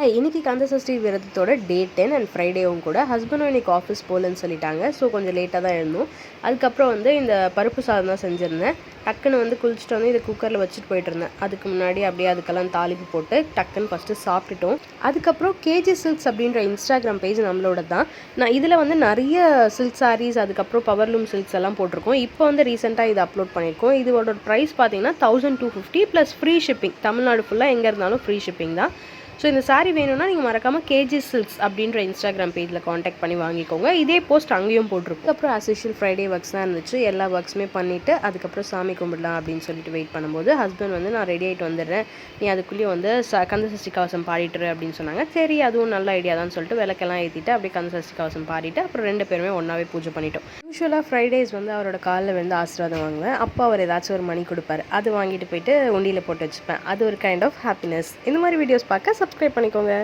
இன்னைக்கு கந்த சஷ்டி விரதத்தோட டே 10 அண்ட் ஃப்ரைடேவும் கூட ஹஸ்பண்டும் இன்னைக்கு ஆஃபீஸ் போகலன்னு சொல்லிட்டாங்க. ஸோ கொஞ்சம் லேட்டாக தான் எழுந்தோம். அதுக்கப்புறம் இந்த பருப்பு சாதம் தான் செஞ்சுருந்தேன். டக்குன்னு குளிச்சுட்டு இதை குக்கரில் வச்சுட்டு போயிட்டு இருந்தேன். அதுக்கு முன்னாடி அப்படியே அதுக்கெல்லாம் தாளிப்பு போட்டு டக்குன்னு ஃபஸ்ட்டு சாப்பிட்டுட்டோம். அதுக்கப்புறம் கேஜி சில்க்ஸ் அப்படின்ற இன்ஸ்டாகிராம் பேஜ் நம்மளோட தான். நான் இதில் நிறைய சில்க் சாரீஸ் அதுக்கப்புறம் பவர்லூம் சில்க்ஸ் எல்லாம் போட்டிருக்கோம். இப்போ ரீசெண்டாக இதை அப்லோட் பண்ணியிருக்கோம். இதோட ப்ரைஸ் பார்த்தீங்கன்னா 1250 ப்ளஸ் ஃப்ரீ ஷிப்பிங். தமிழ்நாடு ஃபுல்லாக எங்கே இருந்தாலும் ஃப்ரீ ஷிப்பிங் தான். ஸோ இந்த சாரீ வேணும்னா நீங்கள் மறக்காமல் கேஜி சில்க்ஸ் அப்படின்ற இன்ஸ்டாகிராம் பேஜில் காண்டாக்ட் பண்ணி வாங்கிக்கோங்க. இதே போஸ்ட் அங்கேயும் போட்டிருக்கும். அப்புறம் ஆஸ் யூஷுவல் ஃப்ரைடே ஒர்க்ஸ் தான் இருந்துச்சு. எல்லா ஒர்க்ஸுமே பண்ணிவிட்டு அதுக்கப்புறம் சாமி கும்பிடலாம் அப்படின்னு சொல்லிட்டு வெயிட் பண்ணும்போது ஹஸ்பண்ட் நான் ரெடி ஆகிட்டு வந்துடுறேன், நீ அதுக்குள்ளேயும் கந்த சஷ்டி கவசம் பாடிட்டுரு அப்படின்னு சொன்னாங்க. சரி அதுவும் நல்ல ஐடியா தான் சொல்லிட்டு விளக்கெல்லாம் ஏற்றிட்டு அப்படியே கந்த சஷ்டி கவசம் பாடிட்டு அப்புறம் 2 பேருமே ஒன்றாவே பூஜை பண்ணிட்டோம். யூஸ்வலாக ஃப்ரைடேஸ் அவரோட காலில் ஆசீர்வாதம் வாங்குவேன். அப்போ அவர் ஏதாச்சும் ஒரு மணி கொடுப்பாரு. அது வாங்கிட்டு போயிட்டு உண்டியில் போட்டு வச்சுப்பேன். அது ஒரு கைண்ட் ஆஃப் ஹாப்பினஸ். இந்த மாதிரி வீடியோஸ் பார்க்க சப்ஸ்கிரைப் பண்ணிக்கோங்க.